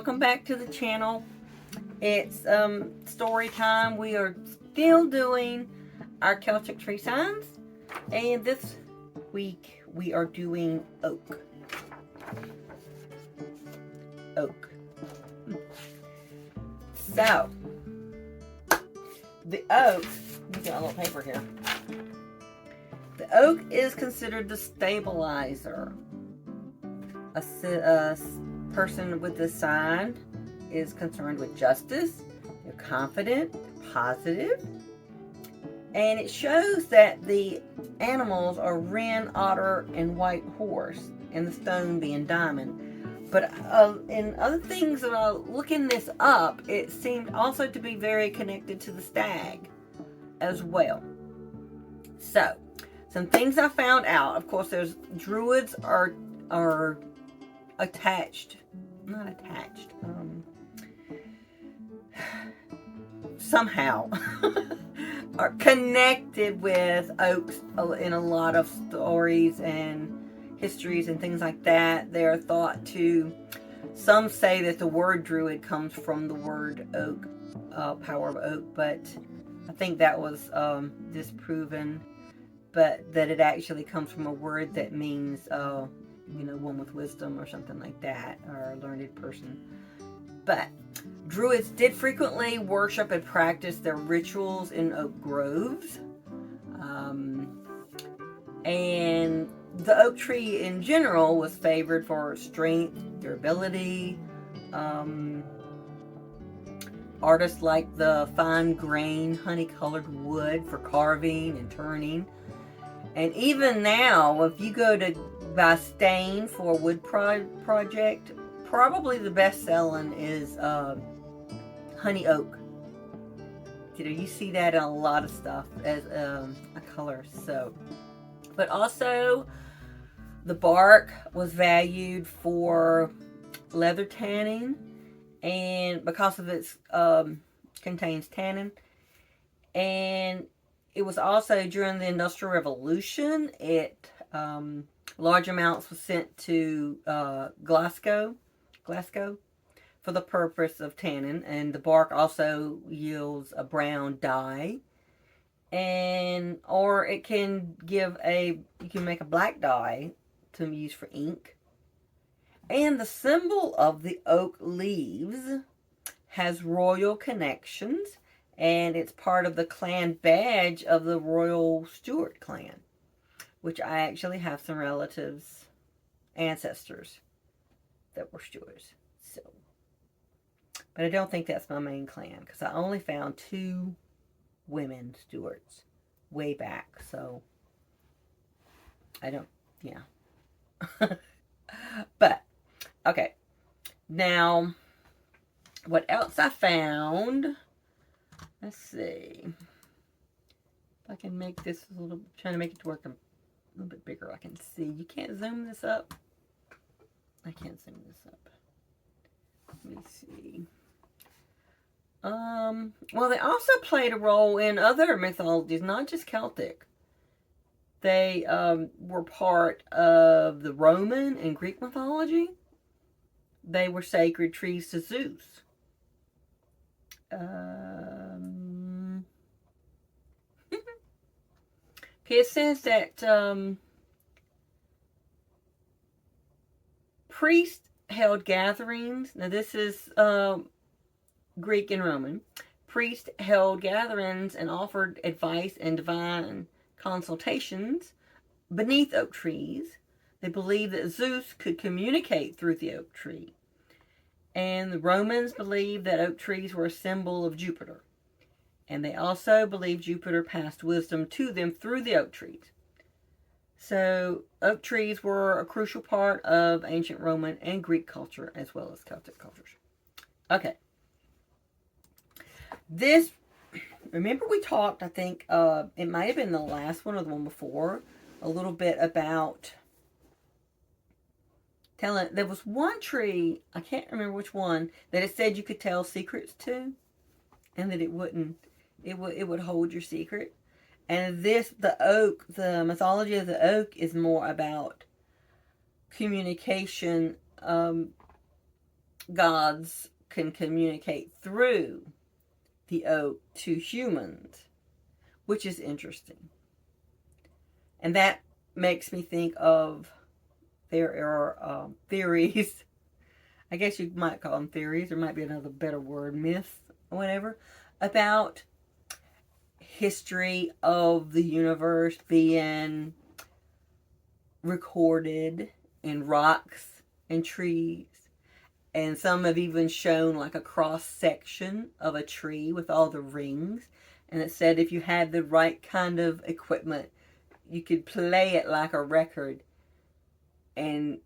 welcome back to the channel. It's story time. We are still doing our Celtic tree signs, and this week we are doing oak. So the oak, we got a little paper here. The oak is considered the stabilizer. A person with this sign is concerned with justice. They're confident, positive, and it shows that the animals are wren, otter, and white horse, and the stone being diamond. But in other things, looking this up, it seemed also to be very connected to the stag as well. So, some things I found out. Of course, there's druids are attached, not attached, somehow are connected with oaks in a lot of stories and histories and things like that. They are thought to, some say that the word druid comes from the word oak, power of oak, but I think that was disproven, but that it actually comes from a word that means one with wisdom or something like that, or a learned person. But druids did frequently worship and practice their rituals in oak groves. And the oak tree in general was favored for strength, durability. Artists like the fine grain, honey-colored wood for carving and turning. And even now, if you go to buy stain for a wood project, probably the best selling is honey oak. You see that in a lot of stuff as a color. So, but also the bark was valued for leather tanning, and because of its contains tannin, and it was also during the Industrial Revolution. Large amounts was sent to Glasgow for the purpose of tannin, and the bark also yields a brown dye, or it can you can make a black dye to use for ink. And the symbol of the oak leaves has royal connections, and it's part of the clan badge of the Royal Stuart clan, which I actually have some relatives, ancestors that were Stuarts. So, but I don't think that's my main clan, because I only found 2 women Stuarts way back. So I don't, yeah. But okay, now what else I found? Let's see if I can make this a little. Trying to make it to work a little bit bigger. I can see. You can't zoom this up. I can't zoom this up. Let me see. Well, they also played a role in other mythologies, not just Celtic. They were part of the Roman and Greek mythology. They were sacred trees to Zeus. Okay, it says that priests held gatherings. Now this is Greek and Roman. Priests held gatherings and offered advice and divine consultations beneath oak trees. They believed that Zeus could communicate through the oak tree. And the Romans believed that oak trees were a symbol of Jupiter. And they also believed Jupiter passed wisdom to them through the oak trees. So oak trees were a crucial part of ancient Roman and Greek culture, as well as Celtic cultures. Okay. This, remember we talked, I think, it might have been the last one or the one before, a little bit about there was one tree, I can't remember which one, that it said you could tell secrets to, and that it would hold your secret. And the oak, the mythology of the oak is more about communication gods can communicate through the oak to humans, which is interesting. And that makes me think of there are theories. I guess you might call them theories. There might be another better word, myth or whatever, about history of the universe being recorded in rocks and trees. And some have even shown like a cross section of a tree with all the rings. And it said if you had the right kind of equipment, you could play it like a record and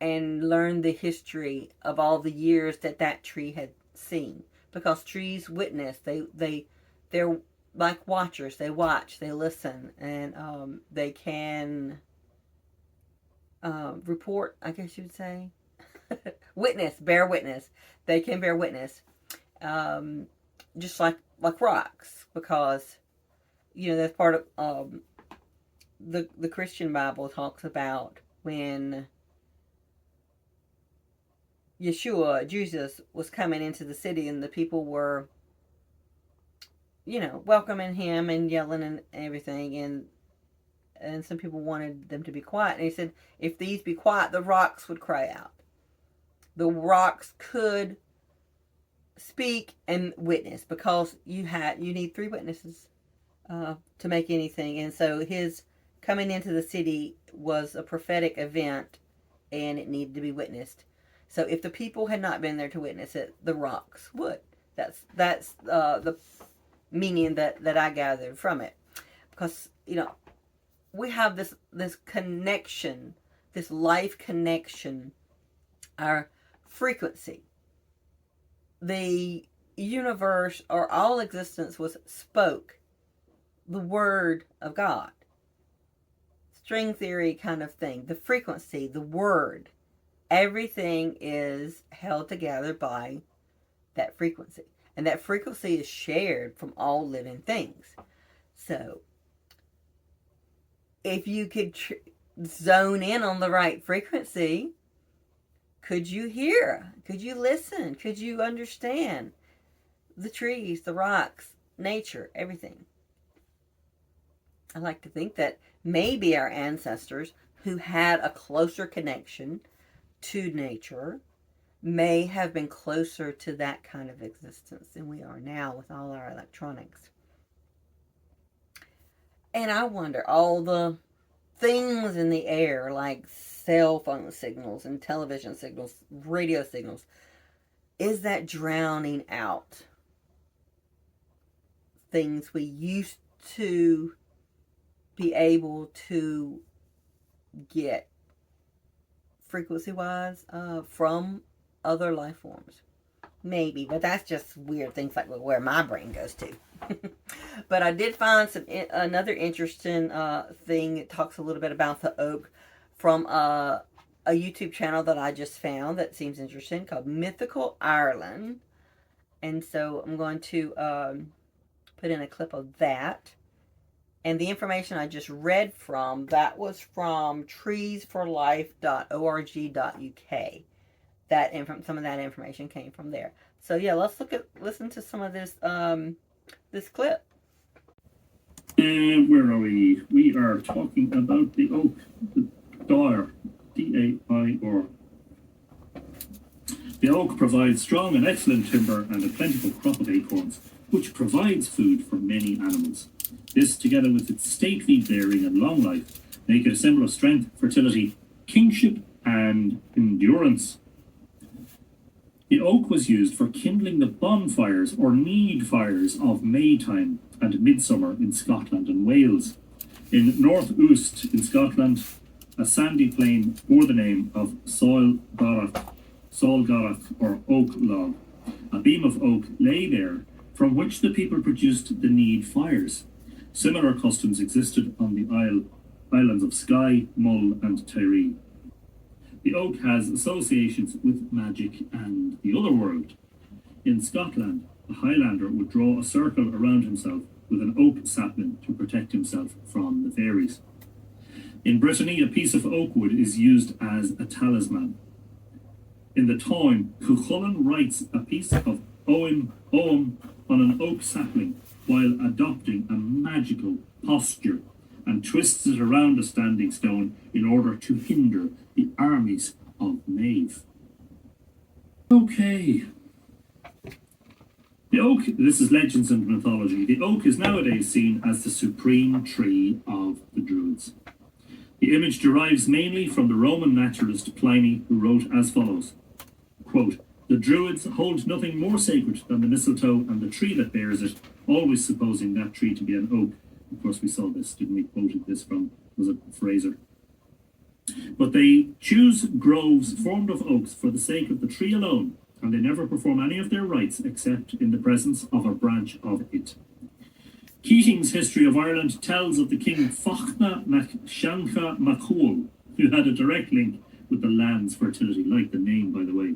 learn the history of all the years that tree had seen. Because trees witness, they're like watchers. They watch, they listen, and they can report, I guess you'd say. Bear witness. They can bear witness, just like rocks, because that's part of the Christian Bible talks about when Jesus was coming into the city, and the people were welcoming him and yelling and everything, and some people wanted them to be quiet, and he said, if these be quiet, the rocks would cry out. The rocks could speak and witness, because you need 3 witnesses to make anything. And so his coming into the city was a prophetic event, and it needed to be witnessed. So if the people had not been there to witness it, the rocks would. That's the meaning that I gathered from it, because we have this connection, this life connection, our frequency. The universe, or all existence, spoke the word of God. String theory kind of thing. The frequency, the word. Everything is held together by that frequency. And that frequency is shared from all living things. So, if you could zone in on the right frequency, could you hear? Could you listen? Could you understand the trees, the rocks, nature, everything? I like to think that maybe our ancestors, who had a closer connection to nature, may have been closer to that kind of existence than we are now with all our electronics. And I wonder, all the things in the air, like cell phone signals and television signals, radio signals, is that drowning out things we used to be able to get frequency-wise from other life forms? Maybe, but that's just weird things like where my brain goes to. But I did find another interesting thing. It talks a little bit about the oak from a YouTube channel that I just found that seems interesting, called Mythical Ireland. And so I'm going to put in a clip of that. And the information I just read from, that was from treesforlife.org.uk. Some of that information came from there. So yeah, let's listen to some of this this clip. Where are we? We are talking about the oak, the Dair, D-A-I-R. The oak provides strong and excellent timber and a plentiful crop of acorns, which provides food for many animals. This, together with its stately bearing and long life, make it a symbol of strength, fertility, kingship, and endurance. The oak was used for kindling the bonfires or need fires of Maytime and Midsummer in Scotland and Wales. In North Uist in Scotland, a sandy plain bore the name of Saul Garach or Oak Log. A beam of oak lay there, from which the people produced the need fires. Similar customs existed on the islands of Skye, Mull, and Tiree. The oak has associations with magic and the other world. In Scotland, a Highlander would draw a circle around himself with an oak sapling to protect himself from the fairies. In Brittany, a piece of oak wood is used as a talisman. In the time, Cuchulainn writes a piece of Ogham on an oak sapling while adopting a magical posture and twists it around a standing stone in order to hinder the armies of Maeve. Okay. The oak, this is legends and mythology. The oak is nowadays seen as the supreme tree of the Druids. The image derives mainly from the Roman naturalist Pliny, who wrote as follows, quote, "The Druids hold nothing more sacred than the mistletoe and the tree that bears it, always supposing that tree to be an oak." Of course, we saw this, didn't we? Quoted this from, was it Fraser? "But they choose groves formed of oaks for the sake of the tree alone, and they never perform any of their rites except in the presence of a branch of it." Keating's History of Ireland tells of the king Fachna mac Shancha Macul, who had a direct link with the land's fertility, like the name, by the way.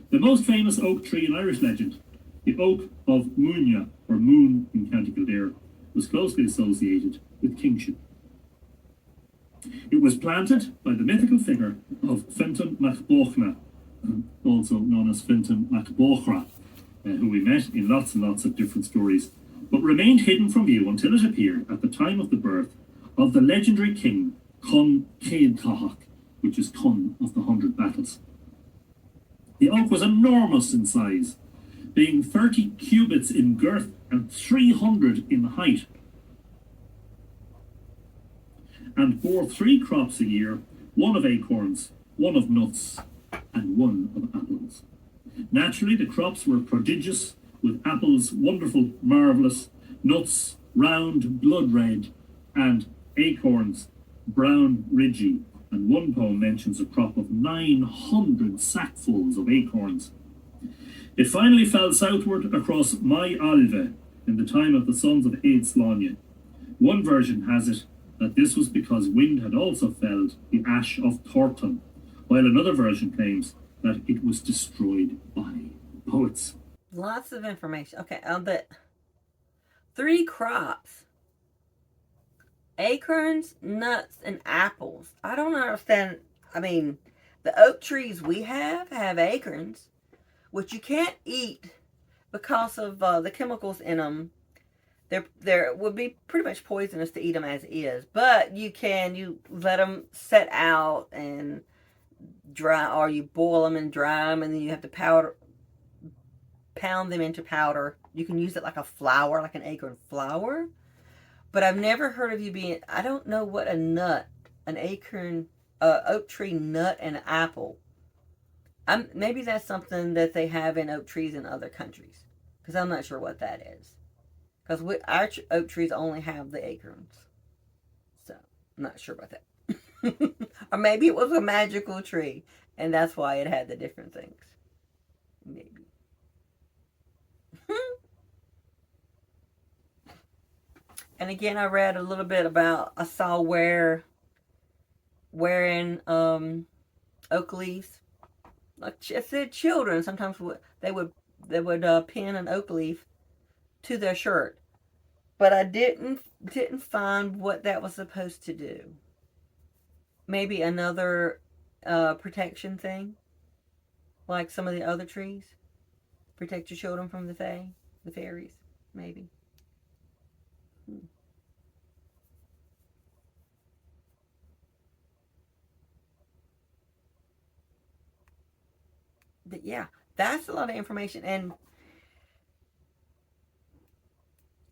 The most famous oak tree in Irish legend, the Oak of Munya, or Moon in County Kildare, was closely associated with kingship. It was planted by the mythical figure of Fintan mac Bóchna, also known as Fintan mac Bóchra, who we met in lots and lots of different stories, but remained hidden from view until it appeared at the time of the birth of the legendary king Conn Céadthach, which is Conn of the 100 Battles. The oak was enormous in size, being 30 cubits in girth and 300 in height, and bore 3 crops a year, 1 of acorns, 1 of nuts, and 1 of apples. Naturally, the crops were prodigious, with apples wonderful, marvellous, nuts round, blood red, and acorns brown, ridgy, and one poem mentions a crop of 900 sackfuls of acorns. It finally fell southward across Mai Alve in the time of the sons of Eid Sláine. One version has it that this was because wind had also felled the ash of Thornton, while another version claims that it was destroyed by poets. Lots of information. Okay, but 3 crops. Acorns, nuts, and apples. I don't understand. I mean, the oak trees we have acorns, which you can't eat because of the chemicals in them. They would be pretty much poisonous to eat them as is. But you let them set out and dry, or you boil them and dry them, and then you have to pound them into powder. You can use it like a flour, like an acorn flour. But I've never heard of I don't know what an acorn, oak tree nut, and an apple. Maybe that's something that they have in oak trees in other countries. Because I'm not sure what that is. Because our oak trees only have the acorns. So, I'm not sure about that. Or maybe it was a magical tree. And that's why it had the different things. Maybe. And again, I read a little bit about, I saw wearing oak leaves. Like I said, children sometimes they would pin an oak leaf to their shirt, but I didn't find what that was supposed to do. Maybe another protection thing, like some of the other trees. Protect your children from the fairies, maybe. But yeah, that's a lot of information. And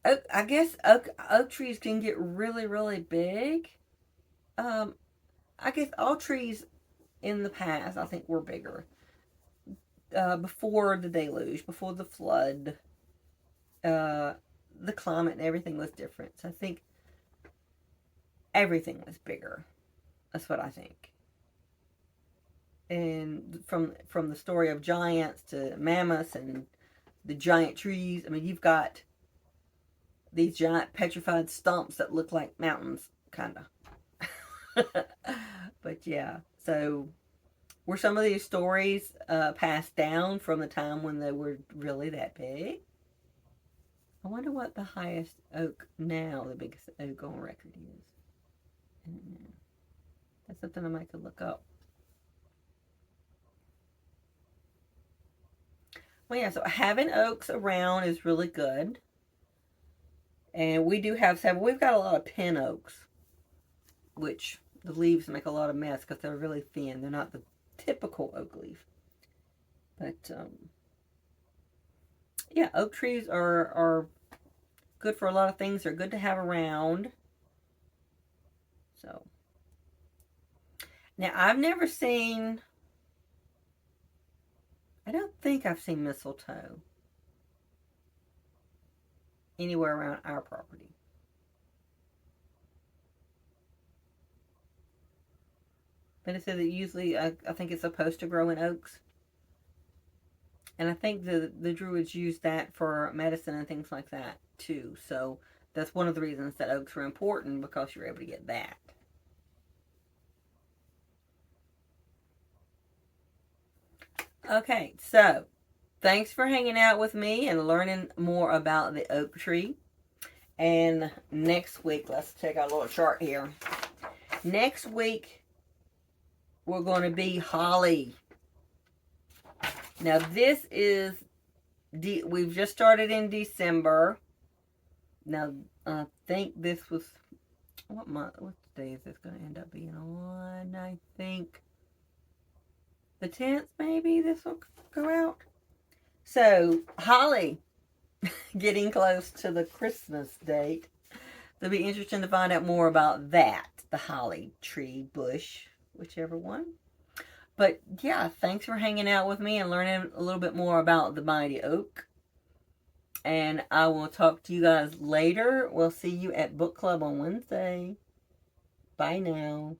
I guess oak trees can get really, really big. I guess all trees in the past, I think, were bigger. Before the deluge, before the flood, the climate and everything was different. So I think everything was bigger. That's what I think. And from the story of giants to mammoths and the giant trees, I mean, you've got these giant petrified stumps that look like mountains, kind of. But yeah, so were some of these stories passed down from the time when they were really that big? I wonder what the highest oak now, the biggest oak on record is. I don't know. That's something I might could look up. Well, yeah, so having oaks around is really good. And we do have several. We've got a lot of pin oaks, which the leaves make a lot of mess because they're really thin. They're not the typical oak leaf. But, yeah, oak trees are good for a lot of things. They're good to have around. So, now I've never seen, I don't think I've seen mistletoe anywhere around our property. But it says that usually, I think it's supposed to grow in oaks. And I think the Druids used that for medicine and things like that too. So that's one of the reasons that oaks were important, because you're able to get that. Okay, so thanks for hanging out with me and learning more about the oak tree. And next week, let's take our little chart here. Next week, we're going to be holly. Now, this is, we've just started in December. Now, I think this was, what day is this going to end up being on? I think the 10th, maybe this will go out. So, holly, getting close to the Christmas date. It'll be interesting to find out more about that, the holly tree, bush, whichever one. But yeah, thanks for hanging out with me and learning a little bit more about the mighty oak. And I will talk to you guys later. We'll see you at book club on Wednesday. Bye now.